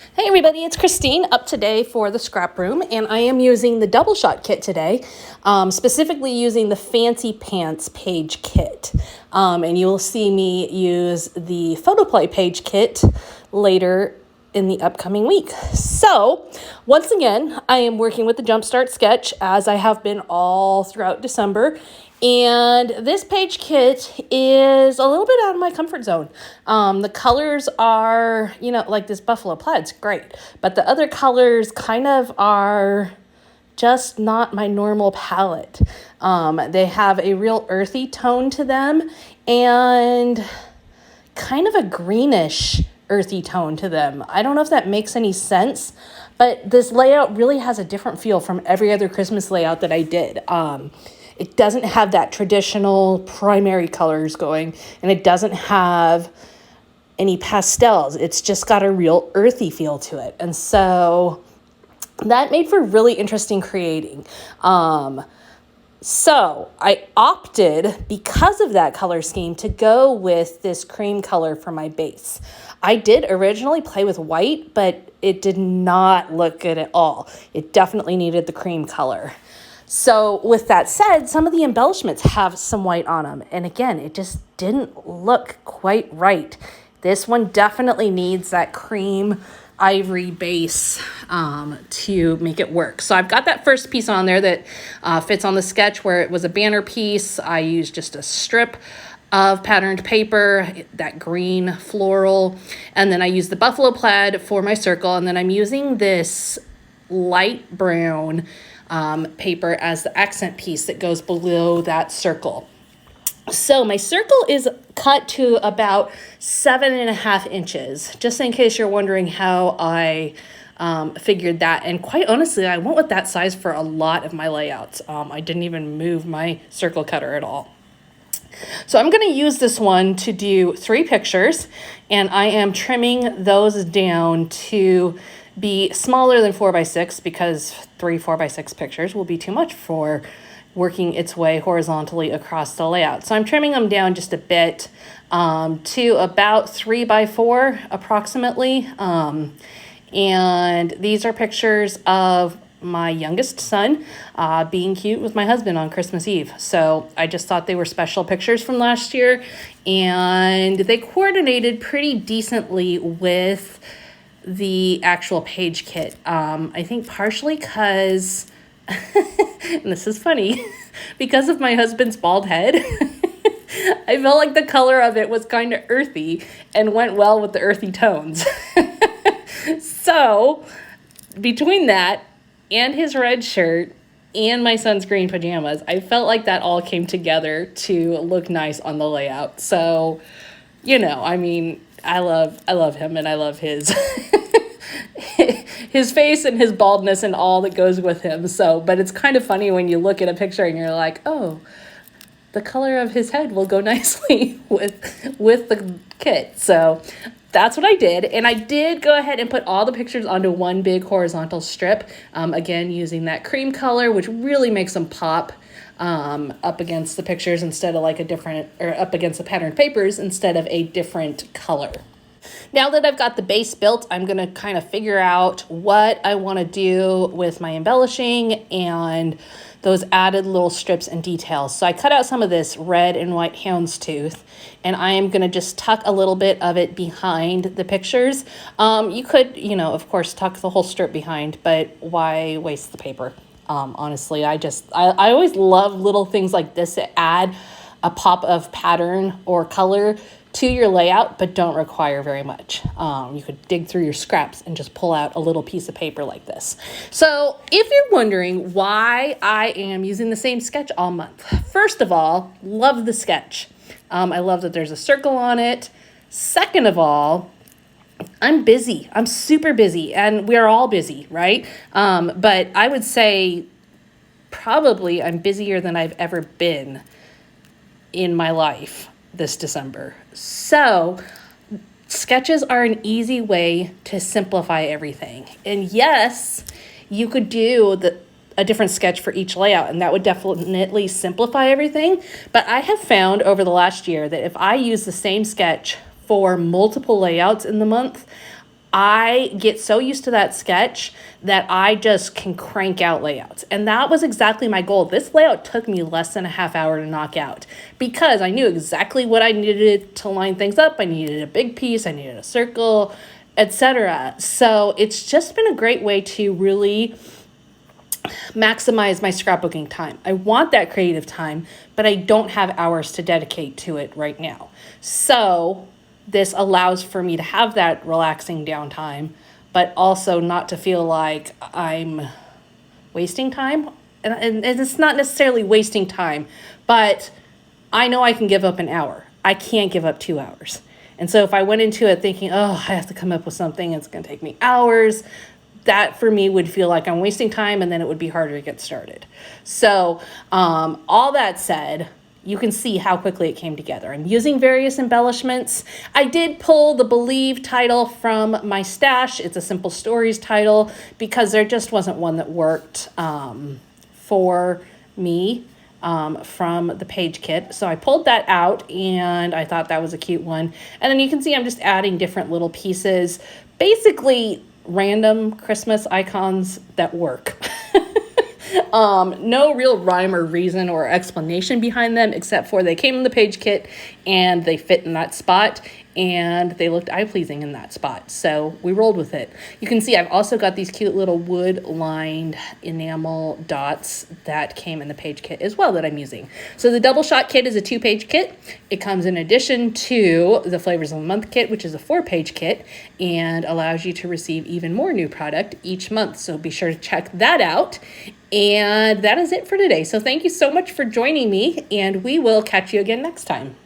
Hey everybody, it's Christine up today for the scrap room, and I am using the DoubleShot Kit today, specifically using the Fancy Pants page kit. And you will see me use the Photoplay page kit later in the upcoming week. So once again, I am working with the Jumpstart sketch as I have been all throughout December. And this page kit is a little bit out of my comfort zone. The colors are, like this buffalo plaid's great, but the other colors kind of are just not my normal palette. They have a real earthy tone to them and kind of a greenish earthy tone to them. I don't know if that makes any sense, but this layout really has a different feel from every other Christmas layout that I did. It doesn't have that traditional primary colors going, and it doesn't have any pastels. It's just got a real earthy feel to it. And so that made for really interesting creating. So I opted, because of that color scheme, to go with this cream color for my base. I did originally play with white, but it did not look good at all. It definitely needed the cream color. So with that said, some of the embellishments have some white on them. And again, it just didn't look quite right. This one definitely needs that cream ivory base to make it work. So I've got that first piece on there that fits on the sketch where it was a banner piece. I used just a strip of patterned paper, that green floral, and then I used the buffalo plaid for my circle, and then I'm using this light brown paper as the accent piece that goes below that circle. So my circle is cut to about 7.5 inches, just in case you're wondering how I figured that. And quite honestly, I went with that size for a lot of my layouts. I didn't even move my circle cutter at all. So I'm going to use this one to do 3 pictures, and I am trimming those down to be smaller than 4x6 because 3 4x6 pictures will be too much for working its way horizontally across the layout. So I'm trimming them down just a bit to about 3x4 approximately. And these are pictures of my youngest son being cute with my husband on Christmas Eve. So I just thought they were special pictures from last year, and they coordinated pretty decently with the actual page kit. I think partially because, and this is funny, because of my husband's bald head, I felt like the color of it was kind of earthy and went well with the earthy tones. So between that and his red shirt and my son's green pajamas, I felt like that all came together to look nice on the layout. So, I love him, and I love his his face and his baldness and all that goes with him. So, but it's kind of funny when you look at a picture and you're like, oh, the color of his head will go nicely with the kit. So that's what I did. And I did go ahead and put all the pictures onto one big horizontal strip. Again, using that cream color, which really makes them pop up against the pictures instead of up against the patterned papers instead of a different color. Now that I've got the base built, I'm going to kind of figure out what I want to do with my embellishing and those added little strips and details. So I cut out some of this red and white houndstooth, and I am going to just tuck a little bit of it behind the pictures. You could, of course, tuck the whole strip behind, but why waste the paper? Honestly, I always love little things like this that add a pop of pattern or color to your layout, but don't require very much. You could dig through your scraps and just pull out a little piece of paper like this. So if you're wondering why I am using the same sketch all month, first of all, love the sketch. I love that there's a circle on it. Second of all, I'm busy. I'm super busy, and we're all busy, right? But I would say probably I'm busier than I've ever been in my life this December. So sketches are an easy way to simplify everything. And yes, you could do a different sketch for each layout, and that would definitely simplify everything. But I have found over the last year that if I use the same sketch for multiple layouts in the month, I get so used to that sketch that I just can crank out layouts. And that was exactly my goal. This layout took me less than a half hour to knock out because I knew exactly what I needed to line things up. I needed a big piece, I needed a circle, etc. So it's just been a great way to really maximize my scrapbooking time. I want that creative time, but I don't have hours to dedicate to it right now. So this allows for me to have that relaxing downtime, but also not to feel like I'm wasting time. And it's not necessarily wasting time, but I know I can give up an hour. I can't give up 2 hours. And so if I went into it thinking, oh, I have to come up with something, it's going to take me hours, that for me would feel like I'm wasting time, and then it would be harder to get started. So all that said, you can see how quickly it came together. I'm using various embellishments. I did pull the Believe title from my stash. It's a Simple Stories title because there just wasn't one that worked for me from the page kit. So I pulled that out and I thought that was a cute one. And then you can see I'm just adding different little pieces, basically random Christmas icons that work. No real rhyme or reason or explanation behind them, except for they came in the page kit and they fit in that spot and they looked eye-pleasing in that spot. So we rolled with it. You can see I've also got these cute little wood-lined enamel dots that came in the page kit as well that I'm using. So the DoubleShot Kit is a 2-page kit. It comes in addition to the Flavors of the Month kit, which is a 4-page kit and allows you to receive even more new product each month. So be sure to check that out. And that is it for today. So thank you so much for joining me, and we will catch you again next time.